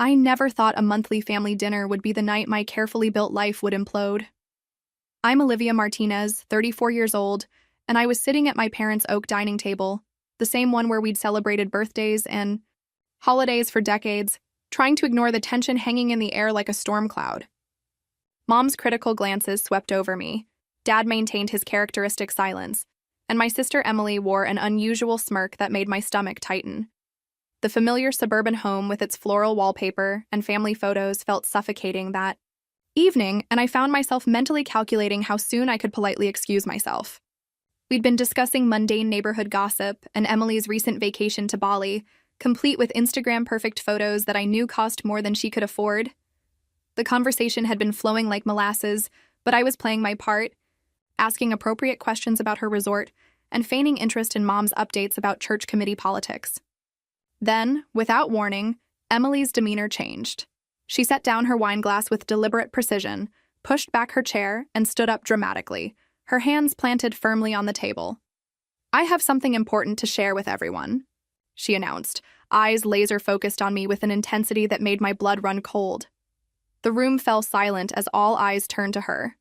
I never thought a monthly family dinner would be the night my carefully built life would implode. I'm Olivia Martinez, 34 years old, and I was sitting at my parents' oak dining table, the same one where we'd celebrated birthdays and holidays for decades, trying to ignore the tension hanging in the air like a storm cloud. Mom's critical glances swept over me. Dad maintained his characteristic silence, and my sister Emily wore an unusual smirk that made my stomach tighten. The familiar suburban home with its floral wallpaper and family photos felt suffocating that evening, and I found myself mentally calculating how soon I could politely excuse myself. We'd been discussing mundane neighborhood gossip and Emily's recent vacation to Bali, complete with Instagram-perfect photos that I knew cost more than she could afford. The conversation had been flowing like molasses, but I was playing my part, asking appropriate questions about her resort and feigning interest in Mom's updates about church committee politics. Then, without warning, Emily's demeanor changed. She set down her wine glass with deliberate precision, pushed back her chair, and stood up dramatically, her hands planted firmly on the table. "I have something important to share with everyone," she announced, eyes laser-focused on me with an intensity that made my blood run cold. The room fell silent as all eyes turned to her.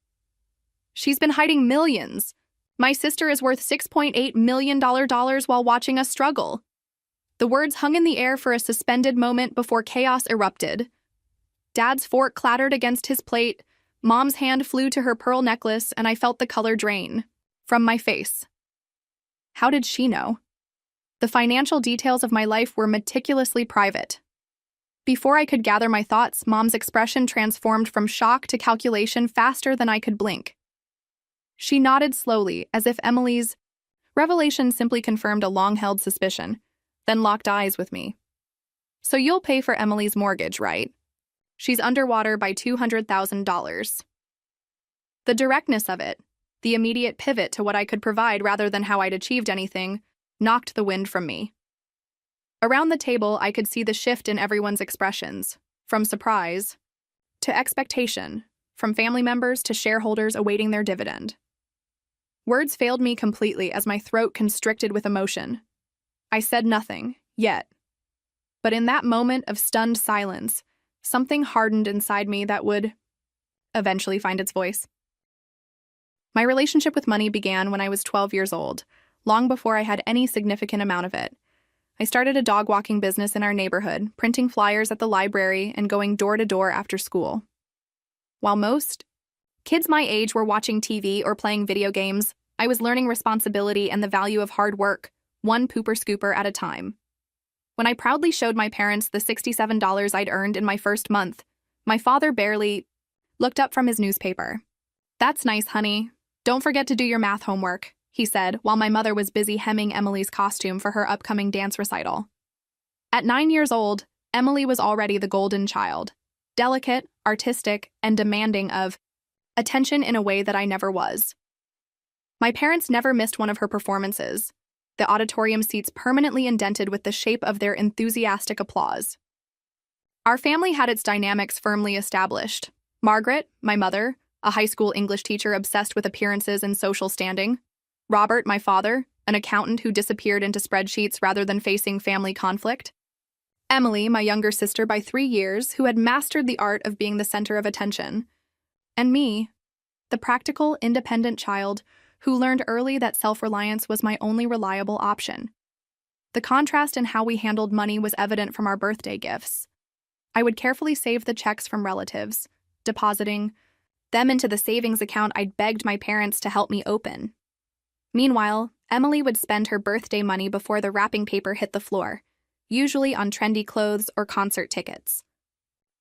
"She's been hiding millions. My sister is worth $6.8 million while watching us struggle." The words hung in the air for a suspended moment before chaos erupted. Dad's fork clattered against his plate, Mom's hand flew to her pearl necklace, and I felt the color drain from my face. How did she know? The financial details of my life were meticulously private. Before I could gather my thoughts, Mom's expression transformed from shock to calculation faster than I could blink. She nodded slowly, as if Emily's revelation simply confirmed a long-held suspicion, then locked eyes with me. "So you'll pay for Emily's mortgage, right? She's underwater by $200,000. The directness of it, the immediate pivot to what I could provide rather than how I'd achieved anything, knocked the wind from me. Around the table, I could see the shift in everyone's expressions, from surprise to expectation, from family members to shareholders awaiting their dividend. Words failed me completely as my throat constricted with emotion. I said nothing, yet. But in that moment of stunned silence, something hardened inside me that would eventually find its voice. My relationship with money began when I was 12 years old, long before I had any significant amount of it. I started a dog walking business in our neighborhood, printing flyers at the library and going door to door after school. While most kids my age were watching TV or playing video games, I was learning responsibility and the value of hard work, one pooper scooper at a time. When I proudly showed my parents the $67 I'd earned in my first month, my father barely looked up from his newspaper. "That's nice, honey. Don't forget to do your math homework," he said, while my mother was busy hemming Emily's costume for her upcoming dance recital. At 9 years old, Emily was already the golden child, delicate, artistic, and demanding of attention in a way that I never was. My parents never missed one of her performances, the auditorium seats permanently indented with the shape of their enthusiastic applause. Our family had its dynamics firmly established. Margaret, my mother, a high school English teacher obsessed with appearances and social standing. Robert, my father, an accountant who disappeared into spreadsheets rather than facing family conflict. Emily, my younger sister by 3 years, who had mastered the art of being the center of attention. And me, the practical, independent child who learned early that self-reliance was my only reliable option. The contrast in how we handled money was evident from our birthday gifts. I would carefully save the checks from relatives, depositing them into the savings account I'd begged my parents to help me open. Meanwhile, Emily would spend her birthday money before the wrapping paper hit the floor, usually on trendy clothes or concert tickets.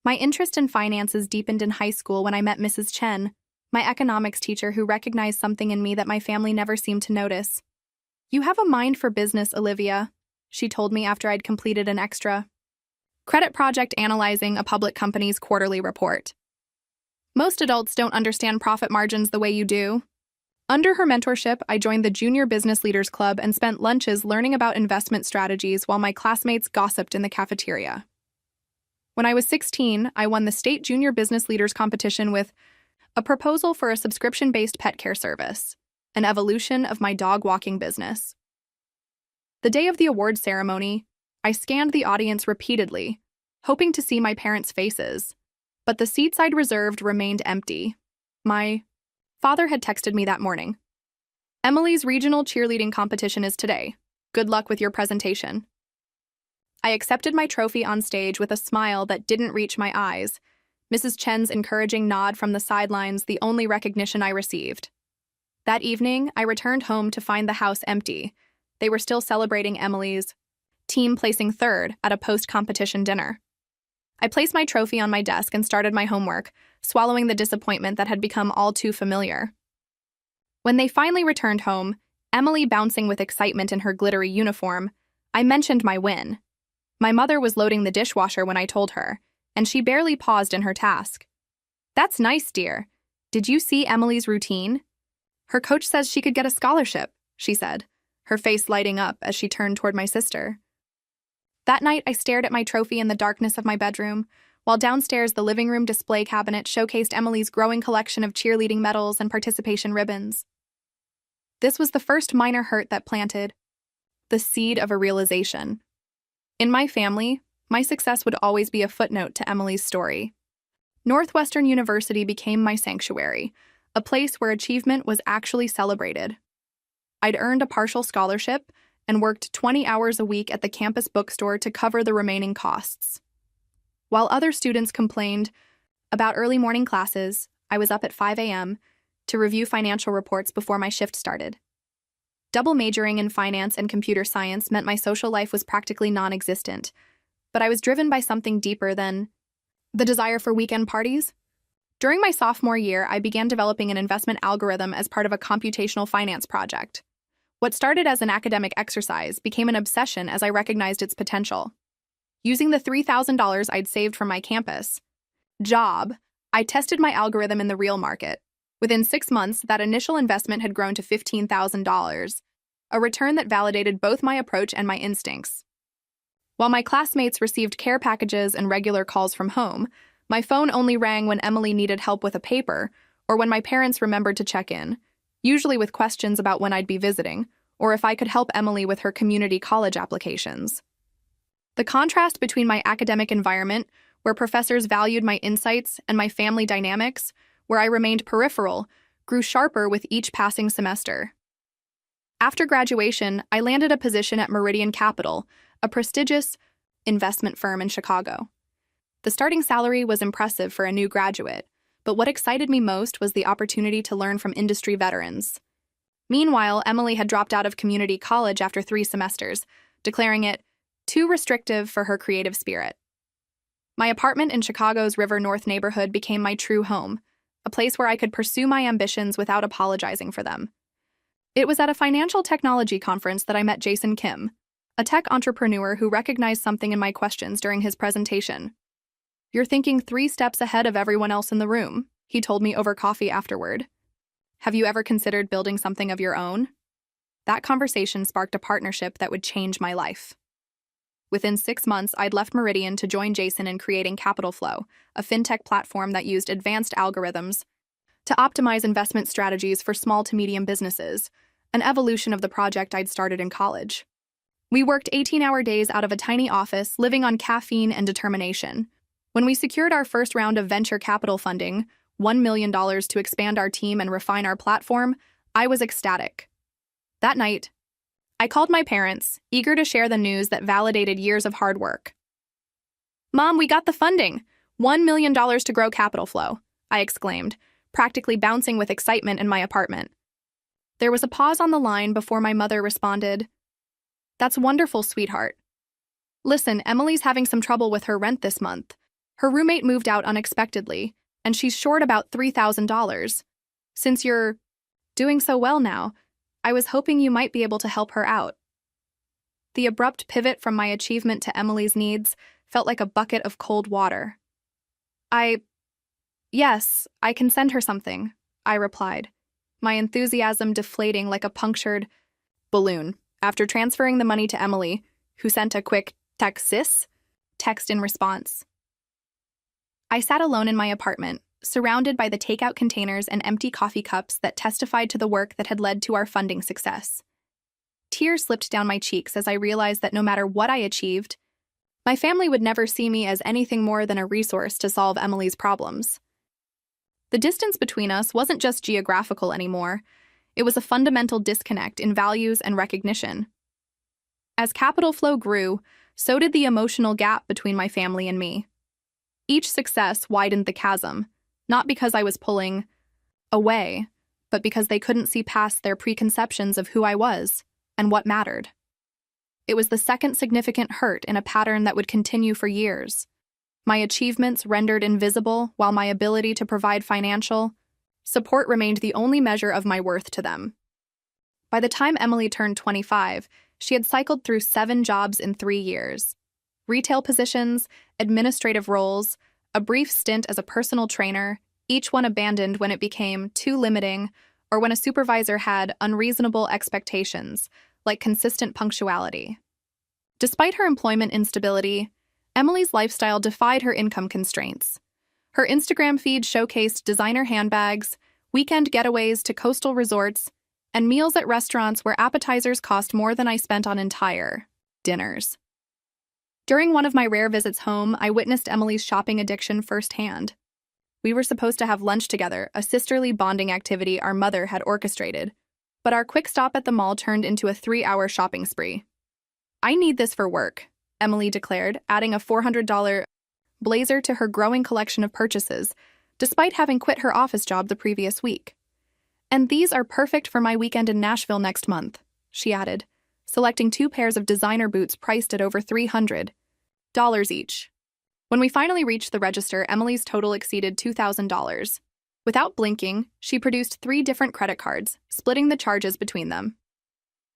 My interest in finances deepened in high school when I met Mrs. Chen, my economics teacher who recognized something in me that my family never seemed to notice. "You have a mind for business, Olivia," she told me after I'd completed an extra credit project analyzing a public company's quarterly report. "Most adults don't understand profit margins the way you do." Under her mentorship, I joined the Junior Business Leaders Club and spent lunches learning about investment strategies while my classmates gossiped in the cafeteria. When I was 16, I won the State Junior Business Leaders Competition with a proposal for a subscription-based pet care service, an evolution of my dog walking business. The day of the award ceremony, I scanned the audience repeatedly, hoping to see my parents' faces. But the seats I'd reserved remained empty. My father had texted me that morning. "Emily's regional cheerleading competition is today. Good luck with your presentation." I accepted my trophy on stage with a smile that didn't reach my eyes, Mrs. Chen's encouraging nod from the sidelines the only recognition I received. That evening, I returned home to find the house empty. They were still celebrating Emily's team placing third at a post-competition dinner. I placed my trophy on my desk and started my homework, swallowing the disappointment that had become all too familiar. When they finally returned home, Emily bouncing with excitement in her glittery uniform, I mentioned my win. My mother was loading the dishwasher when I told her, and she barely paused in her task. "That's nice, dear. Did you see Emily's routine? Her coach says she could get a scholarship," she said, her face lighting up as she turned toward my sister. That night, I stared at my trophy in the darkness of my bedroom, while downstairs the living room display cabinet showcased Emily's growing collection of cheerleading medals and participation ribbons. This was the first minor hurt that planted the seed of a realization. In my family, my success would always be a footnote to Emily's story. Northwestern University became my sanctuary, a place where achievement was actually celebrated. I'd earned a partial scholarship and worked 20 hours a week at the campus bookstore to cover the remaining costs. While other students complained about early morning classes, I was up at 5 a.m. to review financial reports before my shift started. Double majoring in finance and computer science meant my social life was practically non-existent, but I was driven by something deeper than the desire for weekend parties. During my sophomore year, I began developing an investment algorithm as part of a computational finance project. What started as an academic exercise became an obsession as I recognized its potential. Using the $3,000 I'd saved from my campus job, I tested my algorithm in the real market. Within 6 months, that initial investment had grown to $15,000, a return that validated both my approach and my instincts. While my classmates received care packages and regular calls from home, my phone only rang when Emily needed help with a paper or when my parents remembered to check in, usually with questions about when I'd be visiting, or if I could help Emily with her community college applications. The contrast between my academic environment, where professors valued my insights, and my family dynamics, where I remained peripheral, grew sharper with each passing semester. After graduation, I landed a position at Meridian Capital, a prestigious investment firm in Chicago. The starting salary was impressive for a new graduate, but what excited me most was the opportunity to learn from industry veterans. Meanwhile, Emily had dropped out of community college after 3 semesters, declaring it too restrictive for her creative spirit. My apartment in Chicago's River North neighborhood became my true home, a place where I could pursue my ambitions without apologizing for them. It was at a financial technology conference that I met Jason Kim, a tech entrepreneur who recognized something in my questions during his presentation. "You're thinking 3 steps ahead of everyone else in the room," he told me over coffee afterward. "Have you ever considered building something of your own?" That conversation sparked a partnership that would change my life. Within 6 months, I'd left Meridian to join Jason in creating Capital Flow, a fintech platform that used advanced algorithms to optimize investment strategies for small to medium businesses, an evolution of the project I'd started in college. We worked 18-hour days out of a tiny office, living on caffeine and determination. When we secured our first round of venture capital funding, $1 million to expand our team and refine our platform, I was ecstatic. That night, I called my parents, eager to share the news that validated years of hard work. "Mom, we got the funding! $1 million to grow Capital Flow," I exclaimed, practically bouncing with excitement in my apartment. There was a pause on the line before my mother responded, "That's wonderful, sweetheart. Listen, Emily's having some trouble with her rent this month. Her roommate moved out unexpectedly, and she's short about $3,000. Since you're doing so well now, I was hoping you might be able to help her out." The abrupt pivot from my achievement to Emily's needs felt like a bucket of cold water. Yes, I can send her something," I replied, my enthusiasm deflating like a punctured balloon after transferring the money to Emily, who sent a quick "Texas" text in response. I sat alone in my apartment, surrounded by the takeout containers and empty coffee cups that testified to the work that had led to our funding success. Tears slipped down my cheeks as I realized that no matter what I achieved, My family would never see me as anything more than a resource to solve Emily's problems. The distance between us wasn't just geographical anymore. It was a fundamental disconnect in values and recognition. As capital flow grew, so did the emotional gap between my family and me. Each success widened the chasm, not because I was pulling away, but because they couldn't see past their preconceptions of who I was and what mattered. It was the second significant hurt in a pattern that would continue for years. My achievements rendered invisible, while my ability to provide financial support remained the only measure of my worth to them. By the time Emily turned 25, she had cycled through 7 jobs in 3 years. Retail positions, administrative roles, a brief stint as a personal trainer, each one abandoned when it became too limiting or when a supervisor had unreasonable expectations, like consistent punctuality. Despite her employment instability, Emily's lifestyle defied her income constraints. Her Instagram feed showcased designer handbags, weekend getaways to coastal resorts, and meals at restaurants where appetizers cost more than I spent on entire dinners. During one of my rare visits home, I witnessed Emily's shopping addiction firsthand. We were supposed to have lunch together, a sisterly bonding activity our mother had orchestrated, but our quick stop at the mall turned into a 3-hour shopping spree. "I need this for work," Emily declared, adding a $400 blazer to her growing collection of purchases, despite having quit her office job the previous week. "And these are perfect for my weekend in Nashville next month," she added, selecting 2 pairs of designer boots priced at over $300 each. When we finally reached the register, Emily's total exceeded $2,000. Without blinking, she produced 3 different credit cards, splitting the charges between them.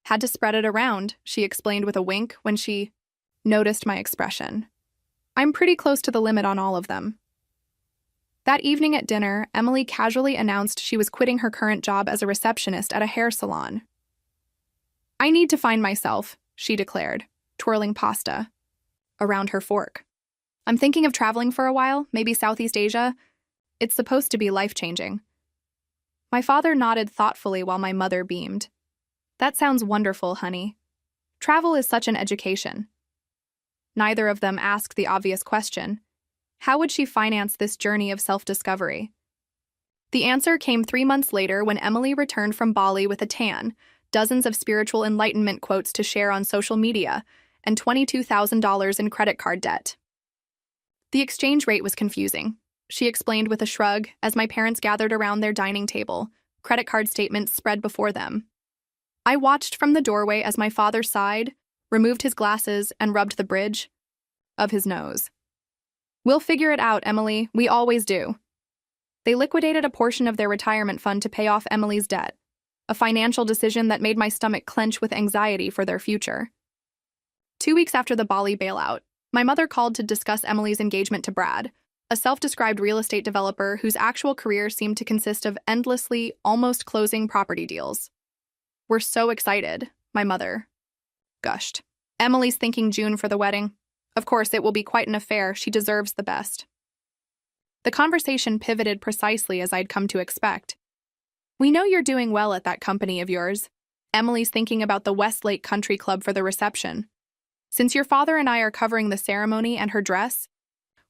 "Had to spread it around," she explained with a wink when she noticed my expression. "I'm pretty close to the limit on all of them." That evening at dinner, Emily casually announced she was quitting her current job as a receptionist at a hair salon. "I need to find myself," she declared, twirling pasta around her fork. "I'm thinking of traveling for a while, maybe Southeast Asia. It's supposed to be life-changing." My father nodded thoughtfully while my mother beamed. "That sounds wonderful, honey. Travel is such an education." Neither of them asked the obvious question: how would she finance this journey of self-discovery? The answer came 3 months later when Emily returned from Bali with a tan, dozens of spiritual enlightenment quotes to share on social media, and $22,000 in credit card debt. The exchange rate was confusing, she explained with a shrug as my parents gathered around their dining table, credit card statements spread before them. I watched from the doorway as my father sighed, removed his glasses, and rubbed the bridge of his nose. "We'll figure it out, Emily. We always do." They liquidated a portion of their retirement fund to pay off Emily's debt, a financial decision that made my stomach clench with anxiety for their future. 2 weeks after the Bali bailout, my mother called to discuss Emily's engagement to Brad, a self-described real estate developer whose actual career seemed to consist of endlessly, almost closing property deals. "We're so excited," my mother gushed. "Emily's thinking June for the wedding. Of course, it will be quite an affair. She deserves the best." The conversation pivoted precisely as I'd come to expect. "We know you're doing well at that company of yours. Emily's thinking about the Westlake Country Club for the reception. Since your father and I are covering the ceremony and her dress,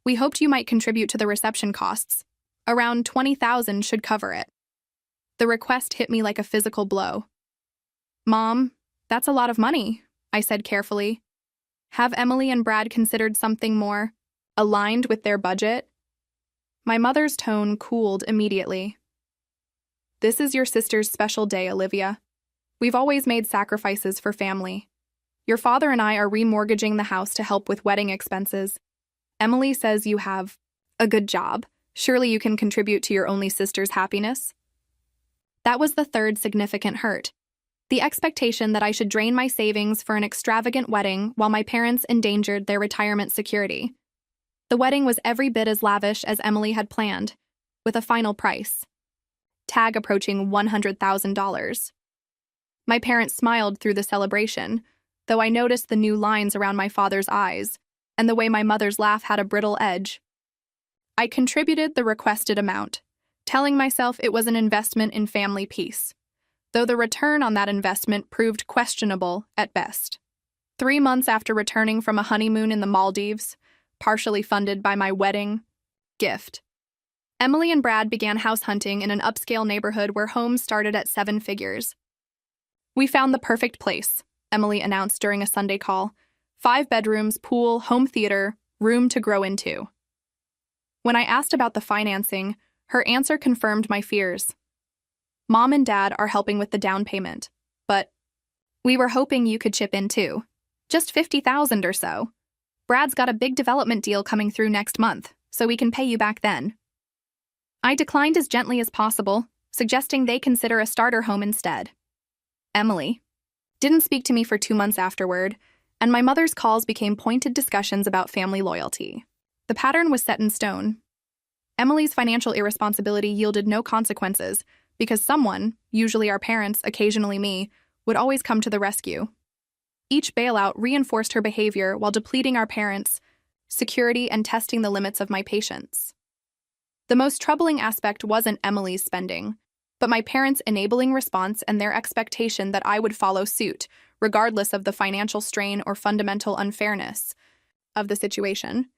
we hoped you might contribute to the reception costs. Around $20,000 should cover it." The request hit me like a physical blow. "Mom, that's a lot of money," I said carefully. "Have Emily and Brad considered something more aligned with their budget?" My mother's tone cooled immediately. "This is your sister's special day, Olivia. We've always made sacrifices for family. Your father and I are remortgaging the house to help with wedding expenses. Emily says you have a good job. Surely you can contribute to your only sister's happiness." That was the third significant hurt. The expectation that I should drain my savings for an extravagant wedding while my parents endangered their retirement security. The wedding was every bit as lavish as Emily had planned, with a final price tag approaching $100,000. My parents smiled through the celebration, though I noticed the new lines around my father's eyes and the way my mother's laugh had a brittle edge. I contributed the requested amount, telling myself it was an investment in family peace, though the return on that investment proved questionable at best. 3 months after returning from a honeymoon in the Maldives, partially funded by my wedding gift. Emily and Brad began house hunting in an upscale neighborhood where homes started at 7 figures. "We found the perfect place," Emily announced during a Sunday call. 5 bedrooms, pool, home theater, room to grow into. When I asked about the financing, her answer confirmed my fears. "Mom and Dad are helping with the down payment, but we were hoping you could chip in too. Just $50,000 or so. Brad's got a big development deal coming through next month, so we can pay you back then." I declined as gently as possible, suggesting they consider a starter home instead. Emily didn't speak to me for 2 months afterward, and my mother's calls became pointed discussions about family loyalty. The pattern was set in stone. Emily's financial irresponsibility yielded no consequences because someone, usually our parents, occasionally me, would always come to the rescue. Each bailout reinforced her behavior while depleting our parents' security and testing the limits of my patience. The most troubling aspect wasn't Emily's spending, but my parents' enabling response and their expectation that I would follow suit, regardless of the financial strain or fundamental unfairness of the situation.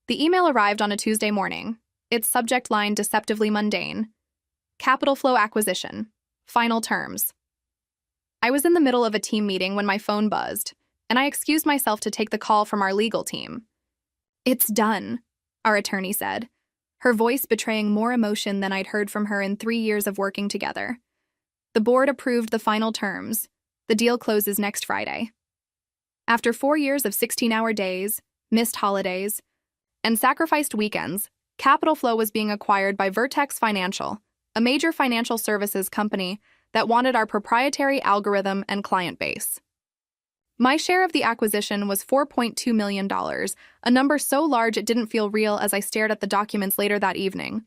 The email arrived on a Tuesday morning, its subject line deceptively mundane: Capital Flow Acquisition. Final terms. I was in the middle of a team meeting when my phone buzzed, and I excused myself to take the call from our legal team. "It's done," our attorney said, her voice betraying more emotion than I'd heard from her in 3 years of working together. "The board approved the final terms. The deal closes next Friday." After 4 years of 16-hour days, missed holidays, and sacrificed weekends, Capital Flow was being acquired by Vertex Financial, a major financial services company that wanted our proprietary algorithm and client base. My share of the acquisition was $4.2 million, a number so large it didn't feel real as I stared at the documents later that evening.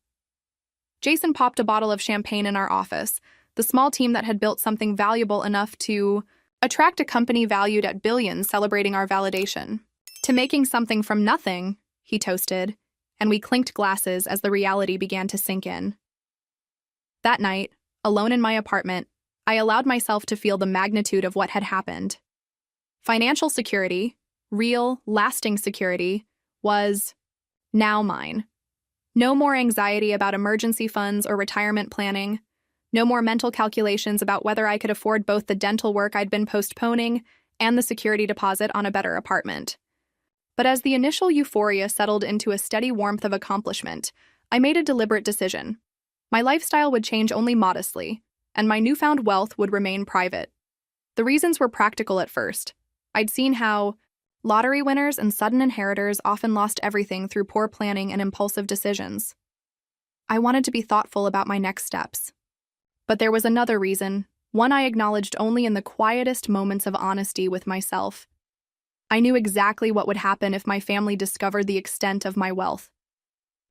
Jason popped a bottle of champagne in our office, the small team that had built something valuable enough to attract a company valued at billions celebrating our validation. "To making something from nothing," he toasted, and we clinked glasses as the reality began to sink in. That night, alone in my apartment, I allowed myself to feel the magnitude of what had happened. Financial security, real, lasting security, was now mine. No more anxiety about emergency funds or retirement planning. No more mental calculations about whether I could afford both the dental work I'd been postponing and the security deposit on a better apartment. But as the initial euphoria settled into a steady warmth of accomplishment, I made a deliberate decision. My lifestyle would change only modestly, and my newfound wealth would remain private. The reasons were practical at first. I'd seen how lottery winners and sudden inheritors often lost everything through poor planning and impulsive decisions. I wanted to be thoughtful about my next steps. But there was another reason, one I acknowledged only in the quietest moments of honesty with myself. I knew exactly what would happen if my family discovered the extent of my wealth.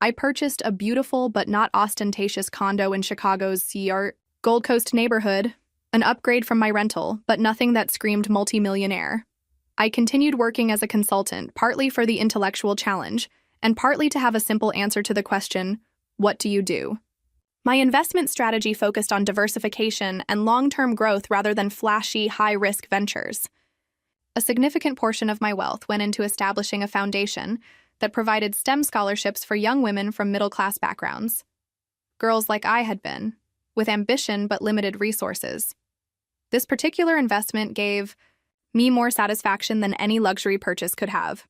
I purchased a beautiful but not ostentatious condo in Chicago's Gold Coast neighborhood, an upgrade from my rental, but nothing that screamed multimillionaire. I continued working as a consultant, partly for the intellectual challenge, and partly to have a simple answer to the question, what do you do? My investment strategy focused on diversification and long-term growth rather than flashy, high-risk ventures. A significant portion of my wealth went into establishing a foundation that provided STEM scholarships for young women from middle-class backgrounds. Girls like I had been, with ambition but limited resources. This particular investment gave me more satisfaction than any luxury purchase could have.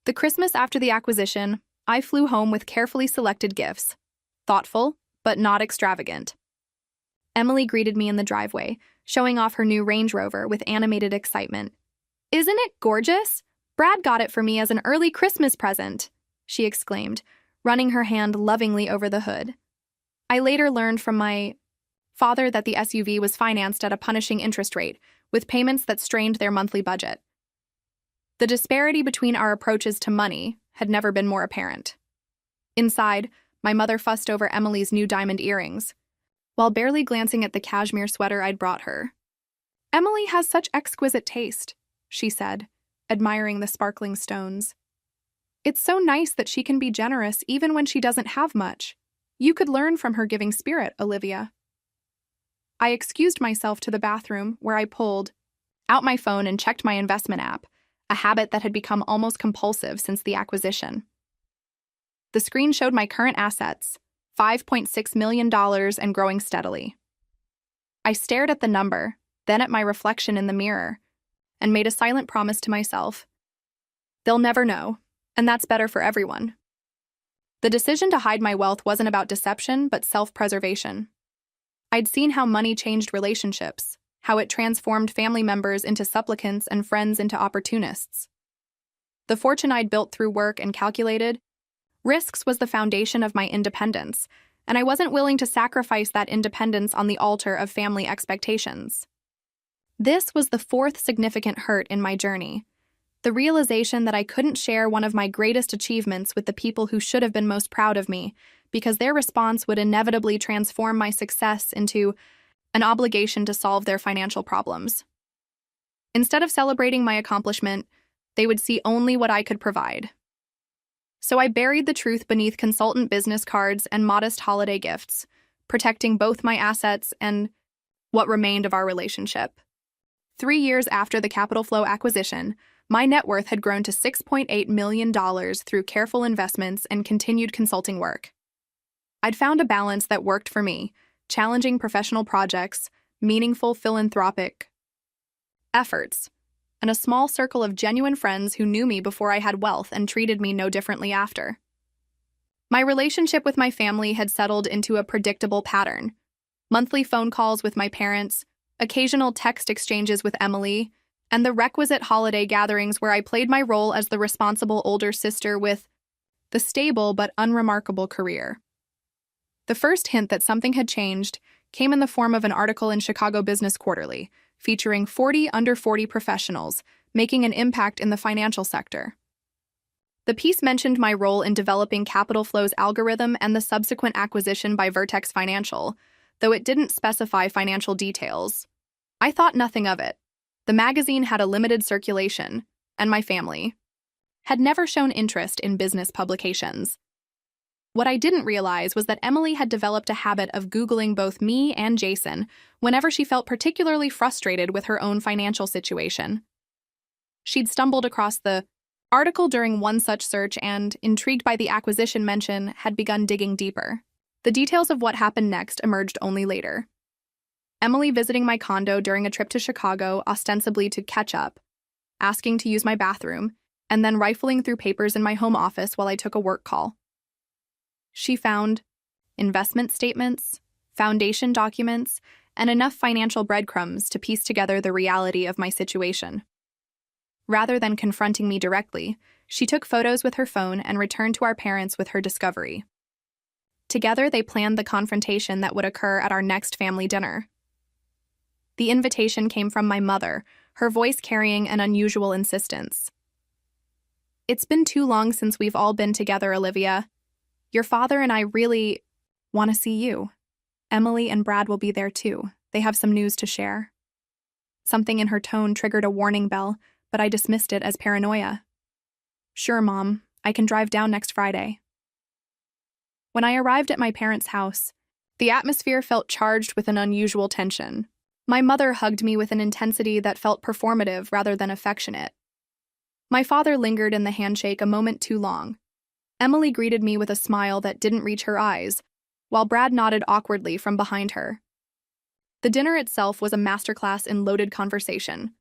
The Christmas after the acquisition, I flew home with carefully selected gifts, thoughtful but not extravagant. Emily greeted me in the driveway, showing off her new Range Rover with animated excitement. "Isn't it gorgeous? Brad got it for me as an early Christmas present," she exclaimed, running her hand lovingly over the hood. I later learned from my father that the SUV was financed at a punishing interest rate, with payments that strained their monthly budget. The disparity between our approaches to money had never been more apparent. Inside, my mother fussed over Emily's new diamond earrings, while barely glancing at the cashmere sweater I'd brought her. "Emily has such exquisite taste," she said, admiring the sparkling stones. "It's so nice that she can be generous even when she doesn't have much. You could learn from her giving spirit, Olivia." I excused myself to the bathroom, where I pulled out my phone and checked my investment app, a habit that had become almost compulsive since the acquisition. The screen showed my current assets, $5.6 million and growing steadily. I stared at the number, then at my reflection in the mirror, and made a silent promise to myself. They'll never know, and that's better for everyone. The decision to hide my wealth wasn't about deception, but self-preservation. I'd seen how money changed relationships, how it transformed family members into supplicants and friends into opportunists. The fortune I'd built through work and calculated risks was the foundation of my independence, and I wasn't willing to sacrifice that independence on the altar of family expectations. This was the fourth significant hurt in my journey, the realization that I couldn't share one of my greatest achievements with the people who should have been most proud of me, because their response would inevitably transform my success into an obligation to solve their financial problems. Instead of celebrating my accomplishment, they would see only what I could provide. So I buried the truth beneath consultant business cards and modest holiday gifts, protecting both my assets and what remained of our relationship. 3 years after the Capital Flow acquisition, my net worth had grown to $6.8 million through careful investments and continued consulting work. I'd found a balance that worked for me, challenging professional projects, meaningful philanthropic efforts, and a small circle of genuine friends who knew me before I had wealth and treated me no differently after. My relationship with my family had settled into a predictable pattern. Monthly phone calls with my parents, occasional text exchanges with Emily, and the requisite holiday gatherings where I played my role as the responsible older sister with the stable but unremarkable career. The first hint that something had changed came in the form of an article in Chicago Business Quarterly, featuring 40 under 40 professionals making an impact in the financial sector. The piece mentioned my role in developing Capital Flow's algorithm and the subsequent acquisition by Vertex Financial, though it didn't specify financial details. I thought nothing of it. The magazine had a limited circulation, and my family had never shown interest in business publications. What I didn't realize was that Emily had developed a habit of Googling both me and Jason whenever she felt particularly frustrated with her own financial situation. She'd stumbled across the article during one such search and, intrigued by the acquisition mention, had begun digging deeper. The details of what happened next emerged only later. Emily visiting my condo during a trip to Chicago, ostensibly to catch up, asking to use my bathroom, and then rifling through papers in my home office while I took a work call. She found investment statements, foundation documents, and enough financial breadcrumbs to piece together the reality of my situation. Rather than confronting me directly, she took photos with her phone and returned to our parents with her discovery. Together, they planned the confrontation that would occur at our next family dinner. The invitation came from my mother, her voice carrying an unusual insistence. "It's been too long since we've all been together, Olivia. Your father and I really want to see you. Emily and Brad will be there too. They have some news to share." Something in her tone triggered a warning bell, but I dismissed it as paranoia. "Sure, Mom. I can drive down next Friday." When I arrived at my parents' house, the atmosphere felt charged with an unusual tension. My mother hugged me with an intensity that felt performative rather than affectionate. My father lingered in the handshake a moment too long. Emily greeted me with a smile that didn't reach her eyes, while Brad nodded awkwardly from behind her. The dinner itself was a masterclass in loaded conversation.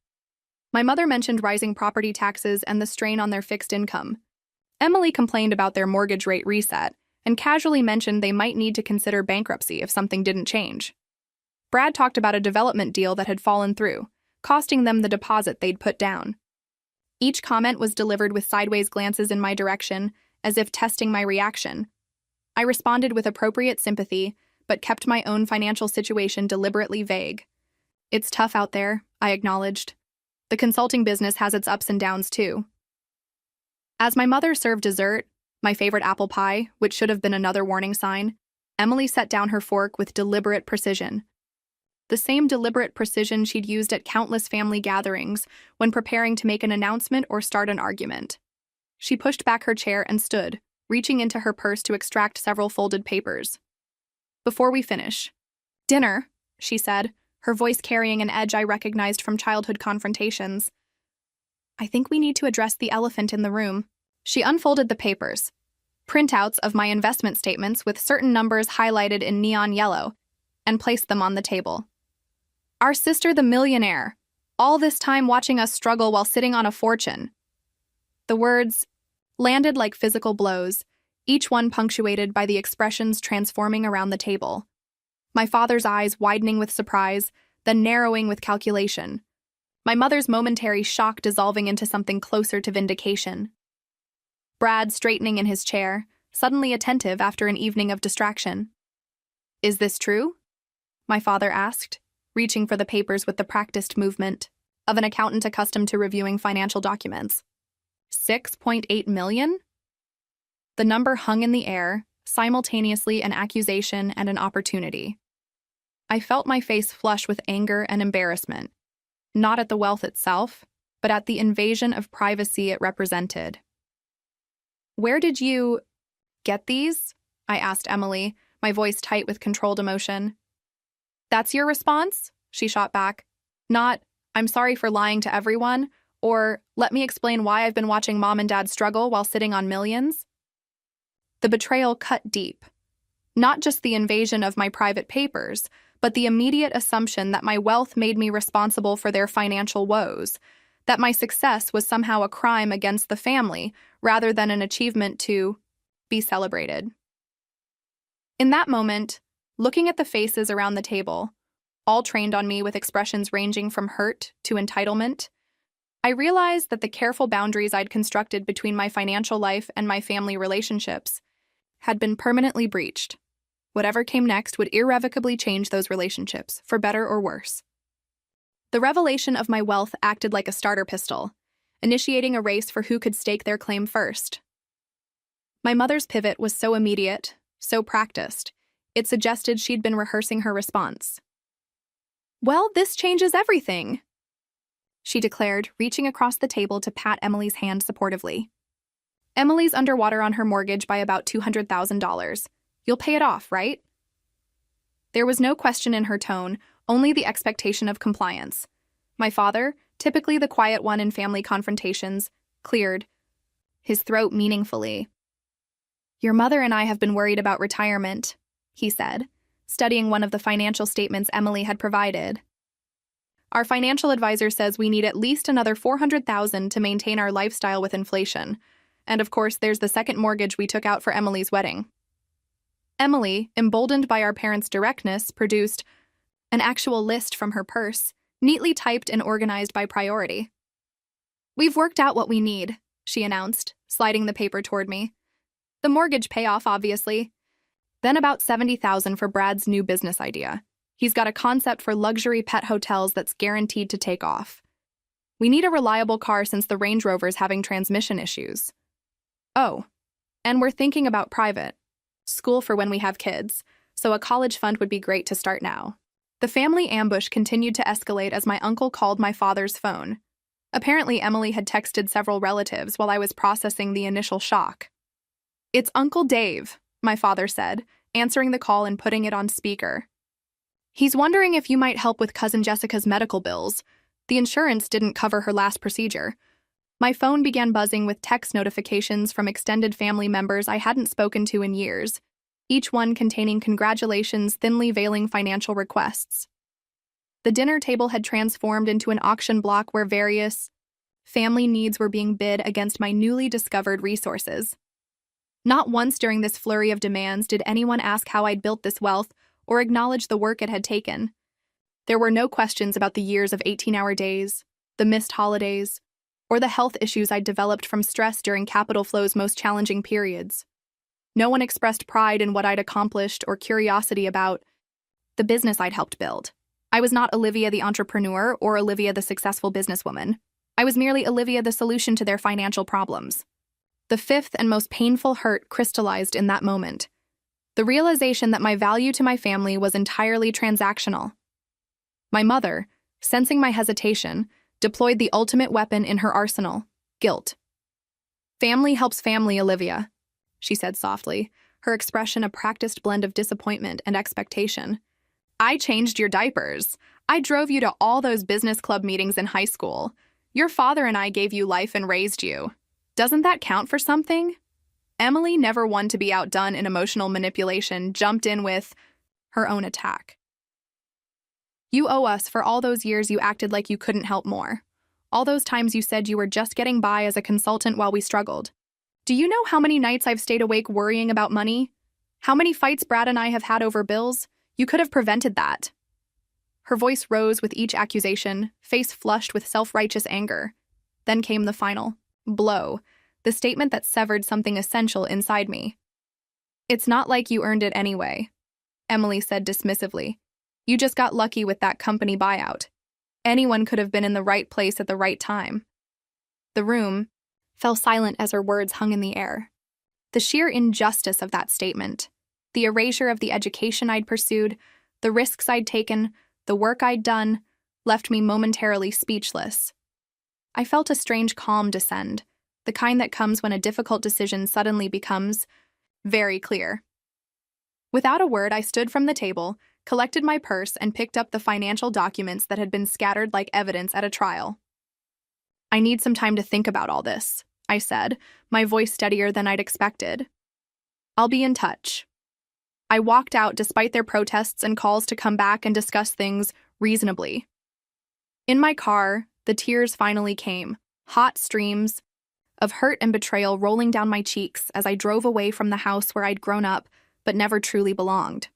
My mother mentioned rising property taxes and the strain on their fixed income. Emily complained about their mortgage rate reset and casually mentioned they might need to consider bankruptcy if something didn't change. Brad talked about a development deal that had fallen through, costing them the deposit they'd put down. Each comment was delivered with sideways glances in my direction, as if testing my reaction. I responded with appropriate sympathy, but kept my own financial situation deliberately vague. "It's tough out there," I acknowledged. "The consulting business has its ups and downs, too." As my mother served dessert, my favorite apple pie, which should have been another warning sign, Emily set down her fork with deliberate precision. The same deliberate precision she'd used at countless family gatherings when preparing to make an announcement or start an argument. She pushed back her chair and stood, reaching into her purse to extract several folded papers. "Before we finish, dinner," she said, her voice carrying an edge I recognized from childhood confrontations. "I think we need to address the elephant in the room." She unfolded the papers, printouts of my investment statements with certain numbers highlighted in neon yellow, and placed them on the table. "Our sister the millionaire, all this time watching us struggle while sitting on a fortune." The words landed like physical blows, each one punctuated by the expressions transforming around the table. My father's eyes widening with surprise, then narrowing with calculation. My mother's momentary shock dissolving into something closer to vindication. Brad straightening in his chair, suddenly attentive after an evening of distraction. "Is this true?" my father asked, reaching for the papers with the practiced movement of an accountant accustomed to reviewing financial documents. 6.8 million? The number hung in the air, simultaneously an accusation and an opportunity. I felt my face flush with anger and embarrassment, not at the wealth itself, but at the invasion of privacy it represented. "Where did you get these?" I asked Emily, my voice tight with controlled emotion. "That's your response?" she shot back. Not, "I'm sorry for lying to everyone," or, "Let me explain why I've been watching mom and dad struggle while sitting on millions." The betrayal cut deep. Not just the invasion of my private papers, but the immediate assumption that my wealth made me responsible for their financial woes, that my success was somehow a crime against the family rather than an achievement to be celebrated. In that moment, looking at the faces around the table, all trained on me with expressions ranging from hurt to entitlement, I realized that the careful boundaries I'd constructed between my financial life and my family relationships had been permanently breached. Whatever came next would irrevocably change those relationships, for better or worse. The revelation of my wealth acted like a starter pistol, initiating a race for who could stake their claim first. My mother's pivot was so immediate, so practiced, it suggested she'd been rehearsing her response. "Well, this changes everything," she declared, reaching across the table to pat Emily's hand supportively. "Emily's underwater on her mortgage by about $200,000. You'll pay it off, right?" There was no question in her tone, only the expectation of compliance. My father, typically the quiet one in family confrontations, cleared his throat meaningfully. "Your mother and I have been worried about retirement," he said, studying one of the financial statements Emily had provided. "Our financial advisor says we need at least another $400,000 to maintain our lifestyle with inflation. And of course, there's the second mortgage we took out for Emily's wedding." Emily, emboldened by our parents' directness, produced an actual list from her purse, neatly typed and organized by priority. "We've worked out what we need," she announced, sliding the paper toward me. "The mortgage payoff, obviously. Then about $70,000 for Brad's new business idea. He's got a concept for luxury pet hotels that's guaranteed to take off. We need a reliable car since the Range Rover's having transmission issues. Oh, and we're thinking about private school for when we have kids, so a college fund would be great to start now." The family ambush continued to escalate as my uncle called my father's phone. Apparently, Emily had texted several relatives while I was processing the initial shock. "It's Uncle Dave," my father said, answering the call and putting it on speaker. "He's wondering if you might help with Cousin Jessica's medical bills. The insurance didn't cover her last procedure." My phone began buzzing with text notifications from extended family members I hadn't spoken to in years, each one containing congratulations thinly veiling financial requests. The dinner table had transformed into an auction block where various family needs were being bid against my newly discovered resources. Not once during this flurry of demands did anyone ask how I'd built this wealth or acknowledge the work it had taken. There were no questions about the years of 18-hour days, the missed holidays, or the health issues I'd developed from stress during Capital Flow's most challenging periods. No one expressed pride in what I'd accomplished or curiosity about the business I'd helped build. I was not Olivia the entrepreneur or Olivia the successful businesswoman. I was merely Olivia the solution to their financial problems. The fifth and most painful hurt crystallized in that moment. The realization that my value to my family was entirely transactional. My mother, sensing my hesitation, deployed the ultimate weapon in her arsenal, guilt. "Family helps family, Olivia," she said softly, her expression a practiced blend of disappointment and expectation. I changed your diapers. I drove you to all those business club meetings in high school. Your father and I gave you life and raised you. Doesn't that count for something? Emily, never one to be outdone in emotional manipulation, jumped in with her own attack. You owe us for all those years you acted like you couldn't help more. All those times you said you were just getting by as a consultant while we struggled. Do you know how many nights I've stayed awake worrying about money? How many fights Brad and I have had over bills? You could have prevented that. Her voice rose with each accusation, face flushed with self-righteous anger. Then came the final blow, the statement that severed something essential inside me. It's not like you earned it anyway, Emily said dismissively. You just got lucky with that company buyout. Anyone could have been in the right place at the right time. The room fell silent as her words hung in the air. The sheer injustice of that statement, the erasure of the education I'd pursued, the risks I'd taken, the work I'd done, left me momentarily speechless. I felt a strange calm descend, the kind that comes when a difficult decision suddenly becomes very clear. Without a word, I stood from the table, collected my purse, and picked up the financial documents that had been scattered like evidence at a trial. I need some time to think about all this, I said, my voice steadier than I'd expected. I'll be in touch. I walked out despite their protests and calls to come back and discuss things reasonably. In my car, the tears finally came, hot streams of hurt and betrayal rolling down my cheeks as I drove away from the house where I'd grown up but never truly belonged.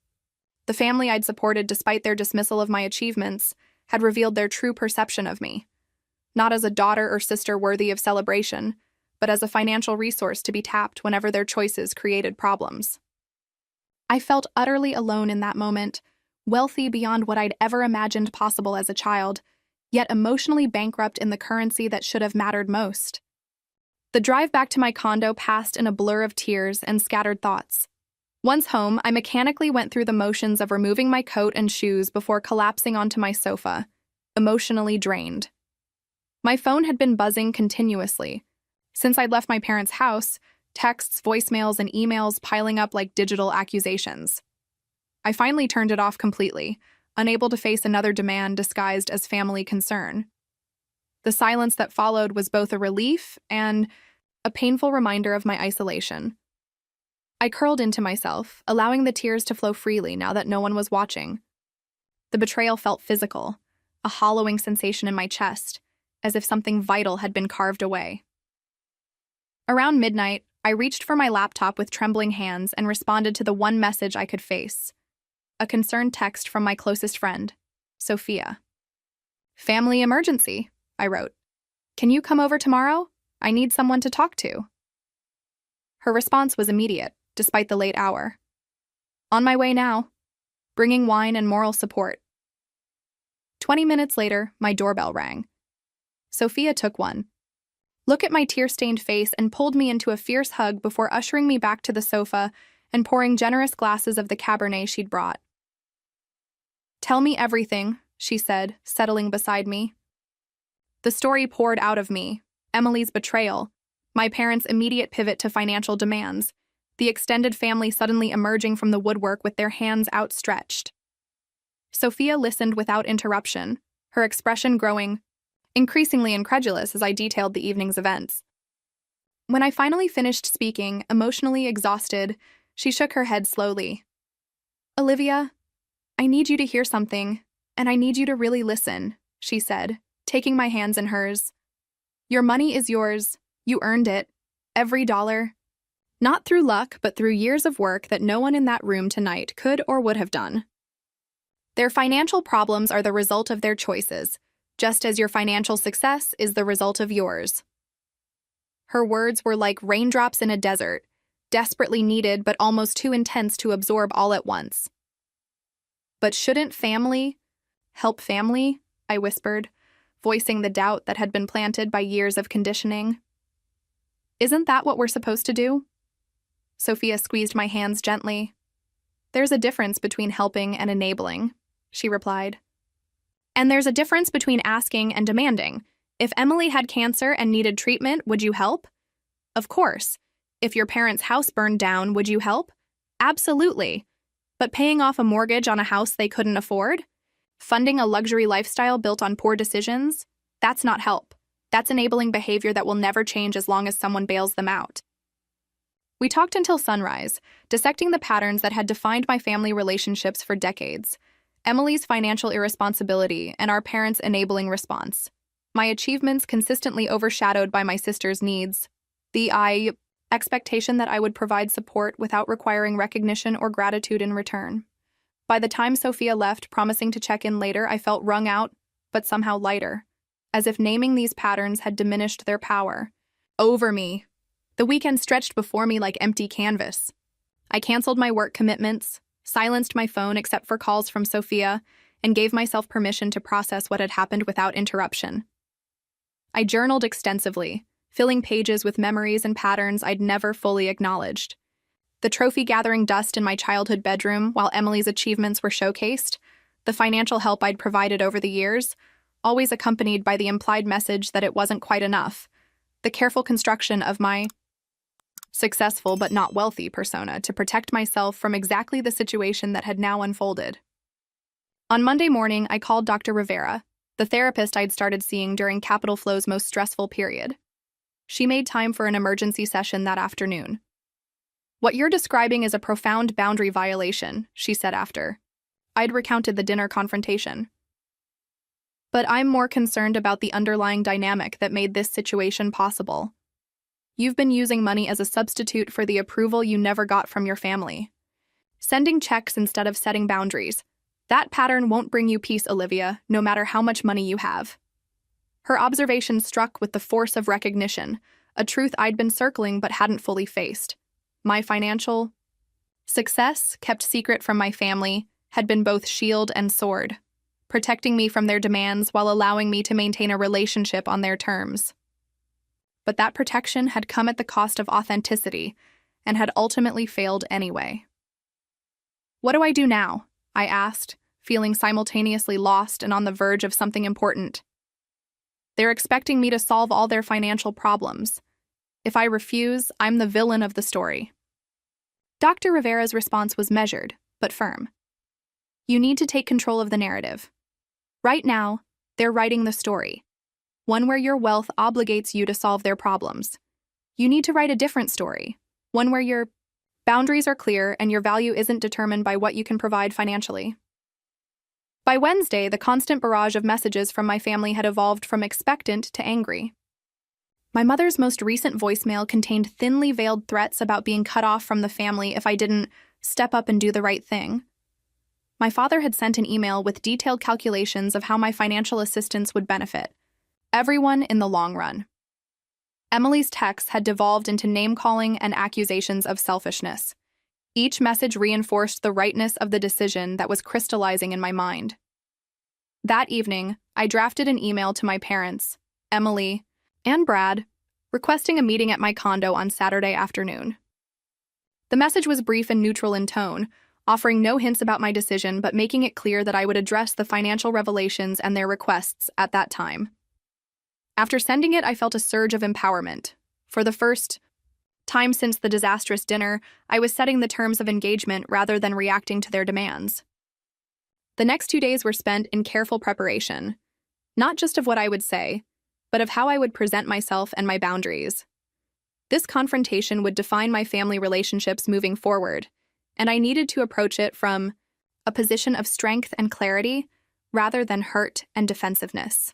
The family I'd supported despite their dismissal of my achievements had revealed their true perception of me, not as a daughter or sister worthy of celebration, but as a financial resource to be tapped whenever their choices created problems. I felt utterly alone in that moment, wealthy beyond what I'd ever imagined possible as a child, yet emotionally bankrupt in the currency that should have mattered most. The drive back to my condo passed in a blur of tears and scattered thoughts. Once home, I mechanically went through the motions of removing my coat and shoes before collapsing onto my sofa, emotionally drained. My phone had been buzzing continuously. Since I'd left my parents' house, texts, voicemails, and emails piling up like digital accusations. I finally turned it off completely, unable to face another demand disguised as family concern. The silence that followed was both a relief and a painful reminder of my isolation. I curled into myself, allowing the tears to flow freely now that no one was watching. The betrayal felt physical, a hollowing sensation in my chest, as if something vital had been carved away. Around midnight, I reached for my laptop with trembling hands and responded to the one message I could face. A concerned text from my closest friend, Sophia. "Family emergency," I wrote. "Can you come over tomorrow? I need someone to talk to." Her response was immediate, despite the late hour. "On my way now. Bringing wine and moral support." 20 minutes later, my doorbell rang. Sophia took one, looked at my tear-stained face, and pulled me into a fierce hug before ushering me back to the sofa and pouring generous glasses of the Cabernet she'd brought. "Tell me everything," she said, settling beside me. The story poured out of me: Emily's betrayal, my parents' immediate pivot to financial demands, the extended family suddenly emerging from the woodwork with their hands outstretched. Sophia listened without interruption, her expression growing increasingly incredulous as I detailed the evening's events. When I finally finished speaking, emotionally exhausted, she shook her head slowly. "Olivia, I need you to hear something, and I need you to really listen," she said, taking my hands in hers. "Your money is yours. You earned it. Every dollar. Not through luck, but through years of work that no one in that room tonight could or would have done. Their financial problems are the result of their choices, just as your financial success is the result of yours." Her words were like raindrops in a desert, desperately needed but almost too intense to absorb all at once. "But shouldn't family help family?" I whispered, voicing the doubt that had been planted by years of conditioning. "Isn't that what we're supposed to do?" Sophia squeezed my hands gently. "There's a difference between helping and enabling," she replied. "And there's a difference between asking and demanding. If Emily had cancer and needed treatment, would you help? Of course. If your parents' house burned down, would you help? Absolutely. But paying off a mortgage on a house they couldn't afford? Funding a luxury lifestyle built on poor decisions? That's not help. That's enabling behavior that will never change as long as someone bails them out. We talked until sunrise, dissecting the patterns that had defined my family relationships for decades. Emily's financial irresponsibility and our parents' enabling response. My achievements consistently overshadowed by my sister's needs. The expectation that I would provide support without requiring recognition or gratitude in return. By the time Sophia left, promising to check in later, I felt wrung out, but somehow lighter, as if naming these patterns had diminished their power over me. The weekend stretched before me like empty canvas. I canceled my work commitments, silenced my phone except for calls from Sophia, and gave myself permission to process what had happened without interruption. I journaled extensively, filling pages with memories and patterns I'd never fully acknowledged. The trophy gathering dust in my childhood bedroom while Emily's achievements were showcased, the financial help I'd provided over the years, always accompanied by the implied message that it wasn't quite enough, the careful construction of my successful but not wealthy persona to protect myself from exactly the situation that had now unfolded. On Monday morning, I called Dr. Rivera, the therapist I'd started seeing during Capital Flow's most stressful period. She made time for an emergency session that afternoon. "What you're describing is a profound boundary violation," she said after. I'd recounted the dinner confrontation. "But I'm more concerned about the underlying dynamic that made this situation possible. You've been using money as a substitute for the approval you never got from your family. Sending checks instead of setting boundaries. That pattern won't bring you peace, Olivia, no matter how much money you have." Her observation struck with the force of recognition, a truth I'd been circling but hadn't fully faced. My financial success, kept secret from my family, had been both shield and sword, protecting me from their demands while allowing me to maintain a relationship on their terms. But that protection had come at the cost of authenticity and had ultimately failed anyway. "What do I do now?" I asked, feeling simultaneously lost and on the verge of something important. "They're expecting me to solve all their financial problems. If I refuse, I'm the villain of the story." Dr. Rivera's response was measured, but firm. "You need to take control of the narrative. Right now, they're writing the story, one where your wealth obligates you to solve their problems. You need to write a different story, one where your boundaries are clear and your value isn't determined by what you can provide financially." By Wednesday, the constant barrage of messages from my family had evolved from expectant to angry. My mother's most recent voicemail contained thinly veiled threats about being cut off from the family if I didn't step up and do the right thing. My father had sent an email with detailed calculations of how my financial assistance would benefit everyone in the long run. Emily's texts had devolved into name-calling and accusations of selfishness. Each message reinforced the rightness of the decision that was crystallizing in my mind. That evening, I drafted an email to my parents, Emily, and Brad, requesting a meeting at my condo on Saturday afternoon. The message was brief and neutral in tone, offering no hints about my decision but making it clear that I would address the financial revelations and their requests at that time. After sending it, I felt a surge of empowerment. For the first time since the disastrous dinner, I was setting the terms of engagement rather than reacting to their demands. The next 2 days were spent in careful preparation, not just of what I would say, but of how I would present myself and my boundaries. This confrontation would define my family relationships moving forward, and I needed to approach it from a position of strength and clarity rather than hurt and defensiveness.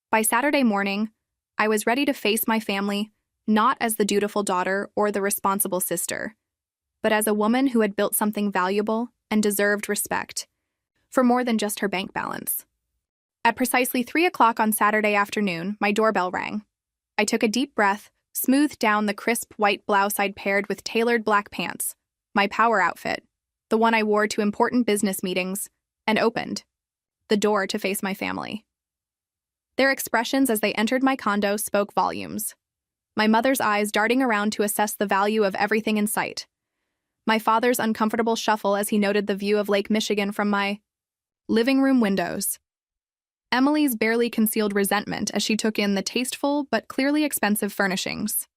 By Saturday morning, I was ready to face my family not as the dutiful daughter or the responsible sister, but as a woman who had built something valuable and deserved respect for more than just her bank balance. At precisely 3 o'clock on Saturday afternoon, my doorbell rang. I took a deep breath, smoothed down the crisp white blouse I'd paired with tailored black pants, my power outfit, the one I wore to important business meetings, and opened the door to face my family. Their expressions as they entered my condo spoke volumes. My mother's eyes darting around to assess the value of everything in sight. My father's uncomfortable shuffle as he noted the view of Lake Michigan from my living room windows. Emily's barely concealed resentment as she took in the tasteful but clearly expensive furnishings.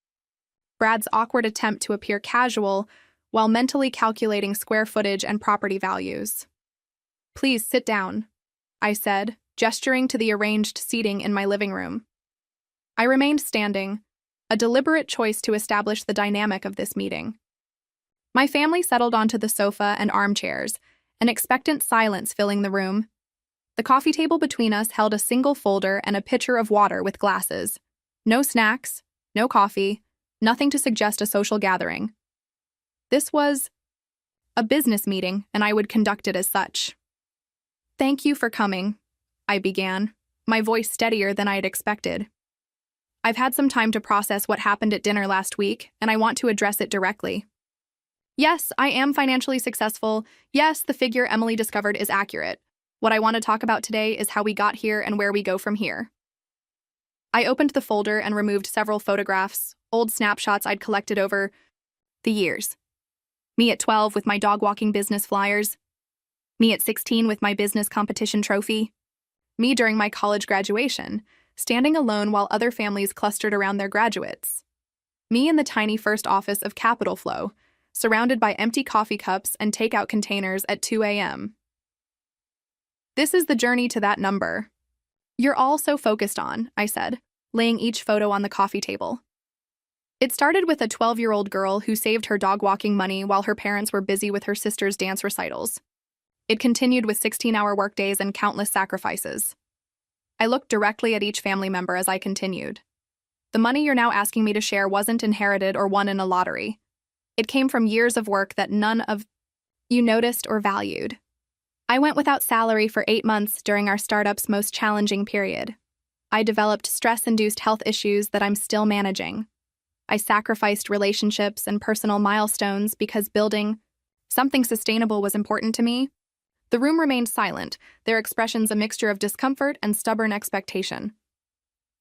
Brad's awkward attempt to appear casual while mentally calculating square footage and property values. "Please sit down," I said, gesturing to the arranged seating in my living room. I remained standing, a deliberate choice to establish the dynamic of this meeting. My family settled onto the sofa and armchairs, an expectant silence filling the room. The coffee table between us held a single folder and a pitcher of water with glasses. No snacks, no coffee, nothing to suggest a social gathering. This was a business meeting, and I would conduct it as such. "Thank you for coming," I began, my voice steadier than I had expected. "I've had some time to process what happened at dinner last week, and I want to address it directly. Yes, I am financially successful. Yes, the figure Emily discovered is accurate. What I want to talk about today is how we got here and where we go from here." I opened the folder and removed several photographs, old snapshots I'd collected over the years. Me at 12 with my dog-walking business flyers. Me at 16 with my business competition trophy. Me during my college graduation, standing alone while other families clustered around their graduates. Me in the tiny first office of Capital Flow, surrounded by empty coffee cups and takeout containers at 2 a.m. This is the journey to that number you're all so focused on, I said, laying each photo on the coffee table. It started with a 12-year-old girl who saved her dog-walking money while her parents were busy with her sister's dance recitals. It continued with 16-hour workdays and countless sacrifices. I looked directly at each family member as I continued. The money you're now asking me to share wasn't inherited or won in a lottery. It came from years of work that none of you noticed or valued. I went without salary for 8 months during our startup's most challenging period. I developed stress-induced health issues that I'm still managing. I sacrificed relationships and personal milestones because building something sustainable was important to me. The room remained silent, their expressions a mixture of discomfort and stubborn expectation.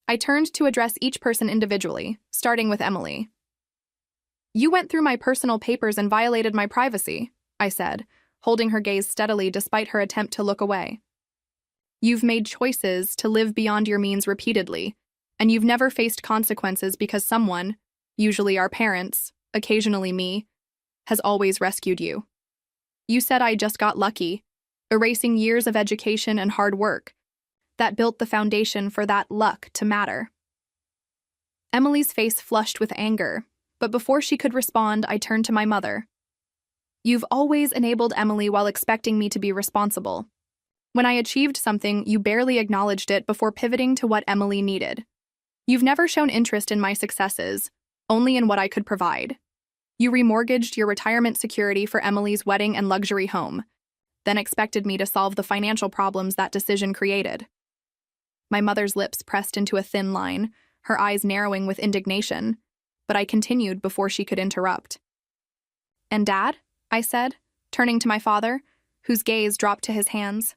I turned to address each person individually, starting with Emily. "You went through my personal papers and violated my privacy," I said, holding her gaze steadily despite her attempt to look away. "You've made choices to live beyond your means repeatedly, and you've never faced consequences because someone, usually our parents, occasionally me, has always rescued you. You said I just got lucky, erasing years of education and hard work that built the foundation for that luck to matter." Emily's face flushed with anger, but before she could respond, I turned to my mother. "You've always enabled Emily while expecting me to be responsible. When I achieved something, you barely acknowledged it before pivoting to what Emily needed. You've never shown interest in my successes, only in what I could provide. You remortgaged your retirement security for Emily's wedding and luxury home, then expected me to solve the financial problems that decision created." My mother's lips pressed into a thin line, her eyes narrowing with indignation, but I continued before she could interrupt. "And Dad?" I said, turning to my father, whose gaze dropped to his hands.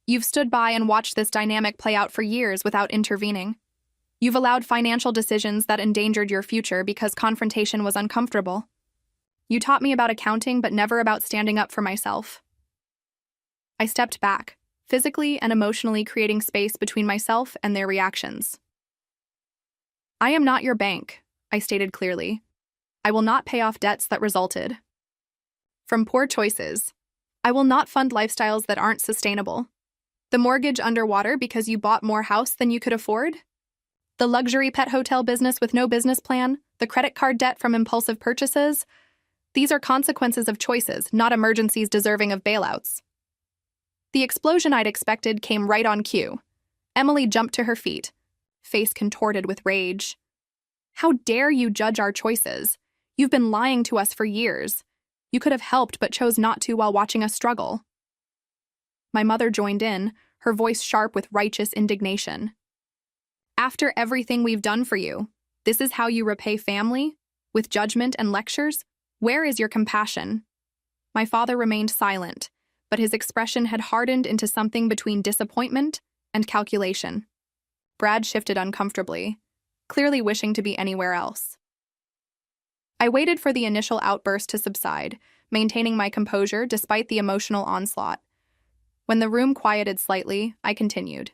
"You've stood by and watched this dynamic play out for years without intervening. You've allowed financial decisions that endangered your future because confrontation was uncomfortable. You taught me about accounting but never about standing up for myself." I stepped back, physically and emotionally creating space between myself and their reactions. "I am not your bank," I stated clearly. "I will not pay off debts that resulted from poor choices. I will not fund lifestyles that aren't sustainable. The mortgage underwater because you bought more house than you could afford? The luxury pet hotel business with no business plan? The credit card debt from impulsive purchases? These are consequences of choices, not emergencies deserving of bailouts." The explosion I'd expected came right on cue. Emily jumped to her feet, face contorted with rage. "How dare you judge our choices? You've been lying to us for years. You could have helped but chose not to while watching us struggle." My mother joined in, her voice sharp with righteous indignation. "After everything we've done for you, this is how you repay family? With judgment and lectures? Where is your compassion?" My father remained silent, but his expression had hardened into something between disappointment and calculation. Brad shifted uncomfortably, clearly wishing to be anywhere else. I waited for the initial outburst to subside, maintaining my composure despite the emotional onslaught. When the room quieted slightly, I continued.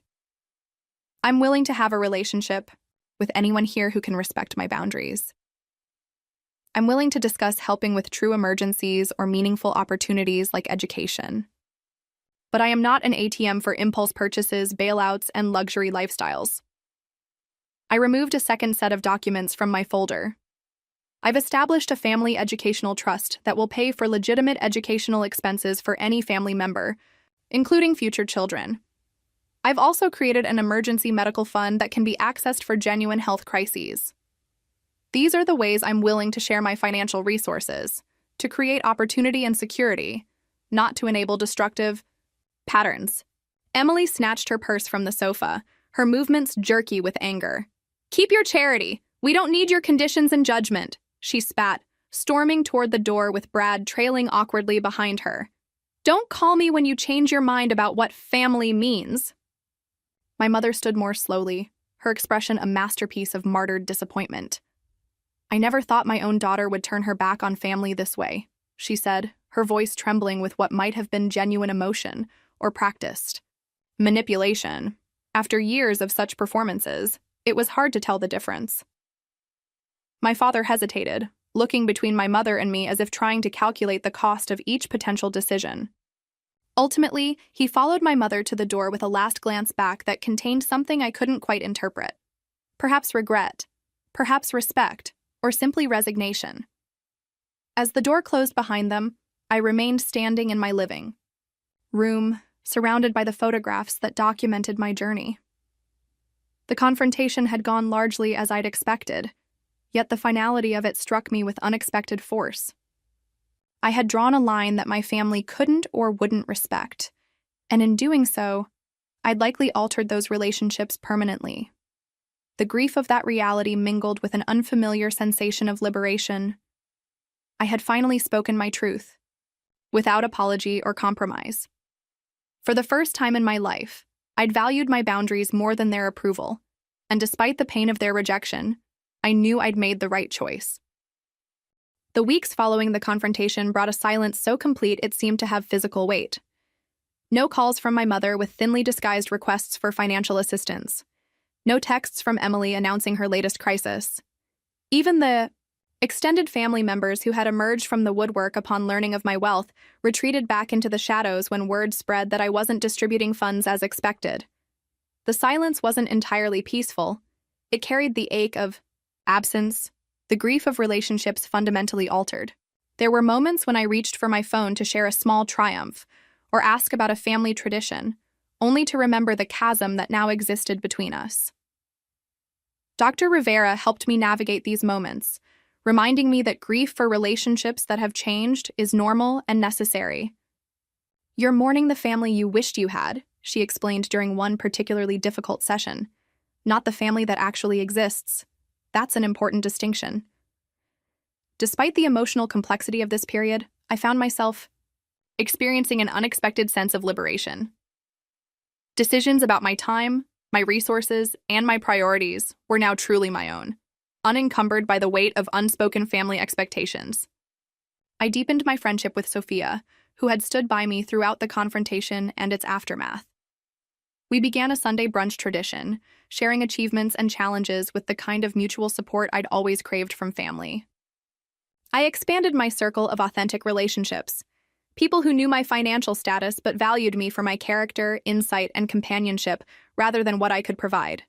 "I'm willing to have a relationship with anyone here who can respect my boundaries. I'm willing to discuss helping with true emergencies or meaningful opportunities like education. But I am not an ATM for impulse purchases, bailouts, and luxury lifestyles. I removed a second set of documents from my folder. I've established a family educational trust that will pay for legitimate educational expenses for any family member, including future children. I've also created an emergency medical fund that can be accessed for genuine health crises. These are the ways I'm willing to share my financial resources, to create opportunity and security, not to enable destructive patterns. Emily snatched her purse from the sofa, her movements jerky with anger. "Keep your charity. We don't need your conditions and judgment," she spat, storming toward the door with Brad trailing awkwardly behind her. "Don't call me when you change your mind about what family means." My mother stood more slowly, her expression a masterpiece of martyred disappointment. "I never thought my own daughter would turn her back on family this way," she said, her voice trembling with what might have been genuine emotion or practiced manipulation. After years of such performances, it was hard to tell the difference. My father hesitated, looking between my mother and me as if trying to calculate the cost of each potential decision. Ultimately, he followed my mother to the door with a last glance back that contained something I couldn't quite interpret. Perhaps regret, perhaps respect, or simply resignation. As the door closed behind them, I remained standing in my living room, surrounded by the photographs that documented my journey. The confrontation had gone largely as I'd expected, yet the finality of it struck me with unexpected force. I had drawn a line that my family couldn't or wouldn't respect, and in doing so, I'd likely altered those relationships permanently. The grief of that reality mingled with an unfamiliar sensation of liberation. I had finally spoken my truth, without apology or compromise. For the first time in my life, I'd valued my boundaries more than their approval, and despite the pain of their rejection, I knew I'd made the right choice. The weeks following the confrontation brought a silence so complete it seemed to have physical weight. No calls from my mother with thinly disguised requests for financial assistance. No texts from Emily announcing her latest crisis. Even the extended family members who had emerged from the woodwork upon learning of my wealth retreated back into the shadows when word spread that I wasn't distributing funds as expected. The silence wasn't entirely peaceful. It carried the ache of absence, the grief of relationships fundamentally altered. There were moments when I reached for my phone to share a small triumph or ask about a family tradition, only to remember the chasm that now existed between us. Dr. Rivera helped me navigate these moments, reminding me that grief for relationships that have changed is normal and necessary. "You're mourning the family you wished you had," she explained during one particularly difficult session, "not the family that actually exists. That's an important distinction." Despite the emotional complexity of this period, I found myself experiencing an unexpected sense of liberation. Decisions about my time, my resources, and my priorities were now truly my own, unencumbered by the weight of unspoken family expectations. I deepened my friendship with Sophia, who had stood by me throughout the confrontation and its aftermath. We began a Sunday brunch tradition, sharing achievements and challenges with the kind of mutual support I'd always craved from family. I expanded my circle of authentic relationships, people who knew my financial status but valued me for my character, insight, and companionship rather than what I could provide.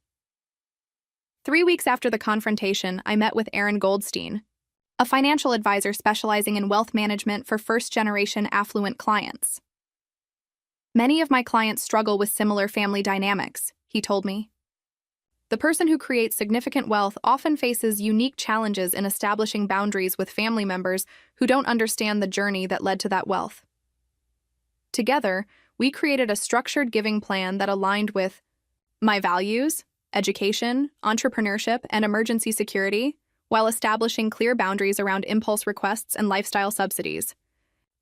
3 weeks after the confrontation, I met with Aaron Goldstein, a financial advisor specializing in wealth management for first-generation affluent clients. "Many of my clients struggle with similar family dynamics," he told me. "The person who creates significant wealth often faces unique challenges in establishing boundaries with family members who don't understand the journey that led to that wealth." Together, we created a structured giving plan that aligned with my values, education, entrepreneurship, and emergency security, while establishing clear boundaries around impulse requests and lifestyle subsidies.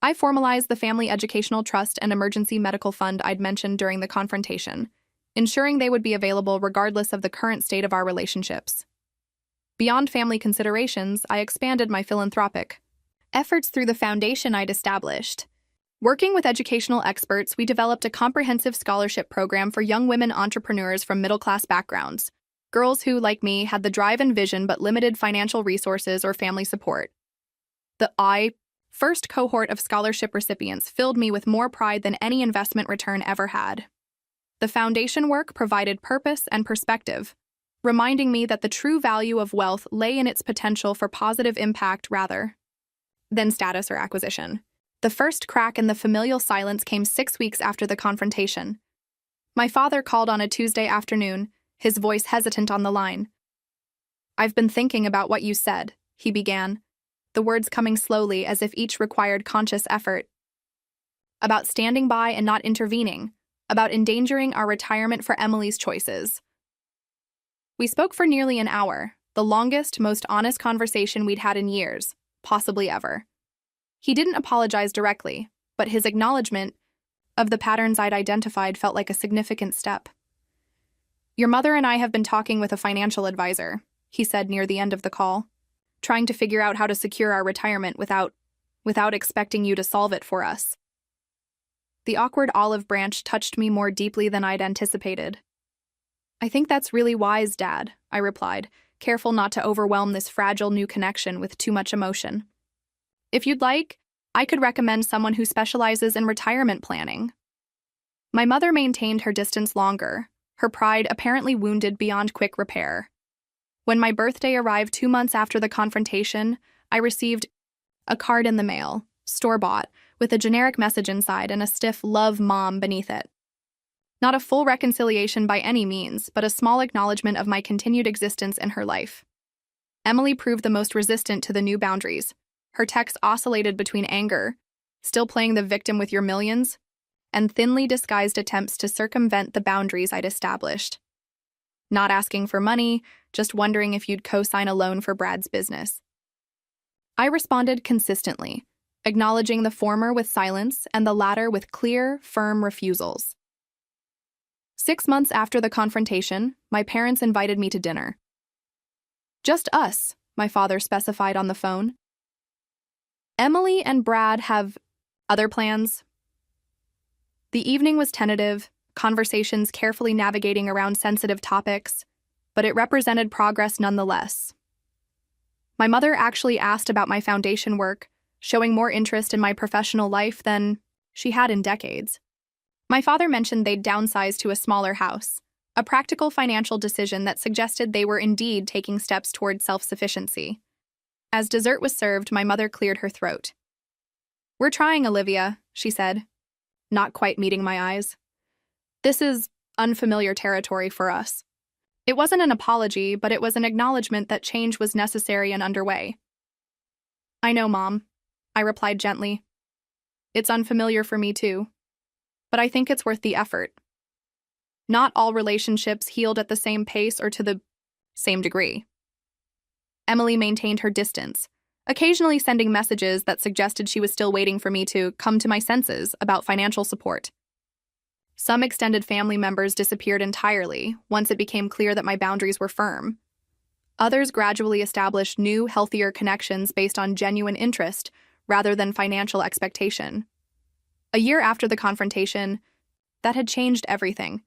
I formalized the family educational trust and emergency medical fund I'd mentioned during the confrontation, ensuring they would be available regardless of the current state of our relationships. Beyond family considerations, I expanded my philanthropic efforts through the foundation I'd established. Working with educational experts, we developed a comprehensive scholarship program for young women entrepreneurs from middle-class backgrounds, girls who, like me, had the drive and vision but limited financial resources or family support. The first cohort of scholarship recipients filled me with more pride than any investment return ever had. The foundation work provided purpose and perspective, reminding me that the true value of wealth lay in its potential for positive impact rather than status or acquisition. The first crack in the familial silence came 6 weeks after the confrontation. My father called on a Tuesday afternoon, his voice hesitant on the line. "I've been thinking about what you said," he began, the words coming slowly as if each required conscious effort. "About standing by and not intervening, about endangering our retirement for Emily's choices." We spoke for nearly an hour, the longest, most honest conversation we'd had in years, possibly ever. He didn't apologize directly, but his acknowledgement of the patterns I'd identified felt like a significant step. "Your mother and I have been talking with a financial advisor," he said near the end of the call, "trying to figure out how to secure our retirement without expecting you to solve it for us." The awkward olive branch touched me more deeply than I'd anticipated. "I think that's really wise, Dad," I replied, careful not to overwhelm this fragile new connection with too much emotion. "If you'd like, I could recommend someone who specializes in retirement planning." My mother maintained her distance longer, her pride apparently wounded beyond quick repair. When my birthday arrived 2 months after the confrontation, I received a card in the mail, store-bought, with a generic message inside and a stiff "Love, Mom" beneath it. Not a full reconciliation by any means, but a small acknowledgement of my continued existence in her life. Emily proved the most resistant to the new boundaries. Her texts oscillated between anger, still playing the victim with your millions, and thinly disguised attempts to circumvent the boundaries I'd established. Not asking for money, just wondering if you'd co-sign a loan for Brad's business. I responded consistently, acknowledging the former with silence and the latter with clear, firm refusals. 6 months after the confrontation, my parents invited me to dinner. "Just us," my father specified on the phone. "Emily and Brad have other plans." The evening was tentative, conversations carefully navigating around sensitive topics, but it represented progress nonetheless. My mother actually asked about my foundation work, showing more interest in my professional life than she had in decades. My father mentioned they'd downsize to a smaller house, a practical financial decision that suggested they were indeed taking steps toward self-sufficiency. As dessert was served, my mother cleared her throat. "We're trying, Olivia," she said, not quite meeting my eyes. "This is unfamiliar territory for us." It wasn't an apology, but it was an acknowledgement that change was necessary and underway. "I know, Mom," I replied gently. "It's unfamiliar for me too, but I think it's worth the effort." Not all relationships healed at the same pace or to the same degree. Emily maintained her distance, occasionally sending messages that suggested she was still waiting for me to come to my senses about financial support. Some extended family members disappeared entirely once it became clear that my boundaries were firm. Others gradually established new, healthier connections based on genuine interest rather than financial expectation. A year after the confrontation, that had changed everything.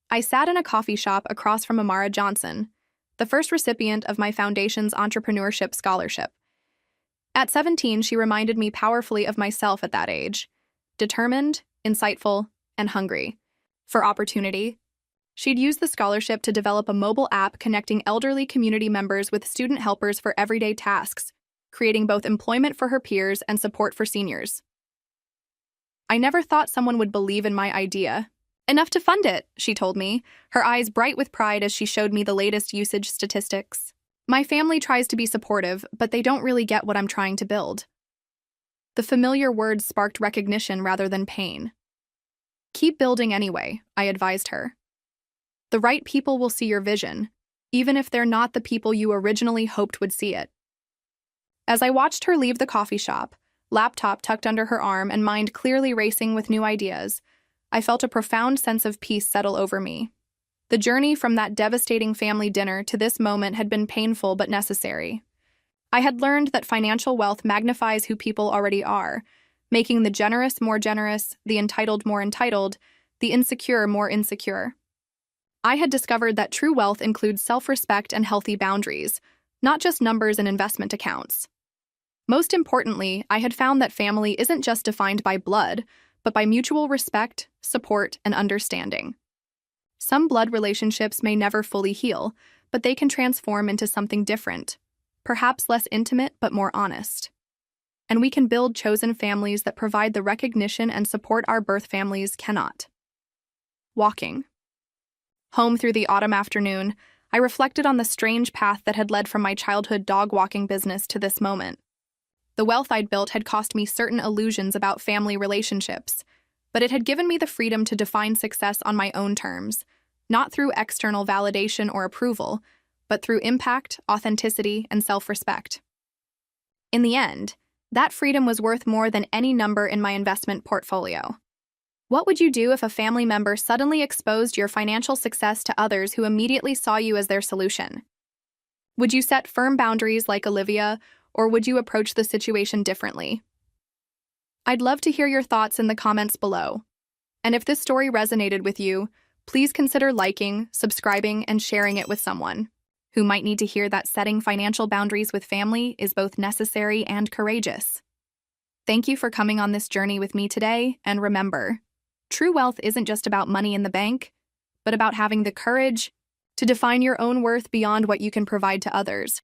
I sat in a coffee shop across from Amara Johnson, the first recipient of my foundation's entrepreneurship scholarship. At 17, she reminded me powerfully of myself at that age, determined, insightful, and hungry for opportunity. She'd used the scholarship to develop a mobile app connecting elderly community members with student helpers for everyday tasks, creating both employment for her peers and support for seniors. "I never thought someone would believe in my idea. Enough to fund it," she told me, her eyes bright with pride as she showed me the latest usage statistics. "My family tries to be supportive, but they don't really get what I'm trying to build." The familiar words sparked recognition rather than pain. "Keep building anyway," I advised her. "The right people will see your vision, even if they're not the people you originally hoped would see it." As I watched her leave the coffee shop, laptop tucked under her arm and mind clearly racing with new ideas, I felt a profound sense of peace settle over me. The journey from that devastating family dinner to this moment had been painful but necessary. I had learned that financial wealth magnifies who people already are, making the generous more generous, the entitled more entitled, the insecure more insecure. I had discovered that true wealth includes self-respect and healthy boundaries, not just numbers and investment accounts. Most importantly, I had found that family isn't just defined by blood, but by mutual respect, support, and understanding. Some blood relationships may never fully heal, but they can transform into something different, perhaps less intimate but more honest. And we can build chosen families that provide the recognition and support our birth families cannot. Walking. Home through the autumn afternoon, I reflected on the strange path that had led from my childhood dog walking business to this moment. The wealth I'd built had cost me certain illusions about family relationships, but it had given me the freedom to define success on my own terms, not through external validation or approval, but through impact, authenticity, and self-respect. In the end, that freedom was worth more than any number in my investment portfolio. What would you do if a family member suddenly exposed your financial success to others who immediately saw you as their solution? Would you set firm boundaries like Olivia, or would you approach the situation differently? I'd love to hear your thoughts in the comments below. And if this story resonated with you, please consider liking, subscribing, and sharing it with someone who might need to hear that setting financial boundaries with family is both necessary and courageous. Thank you for coming on this journey with me today, and remember, true wealth isn't just about money in the bank, but about having the courage to define your own worth beyond what you can provide to others.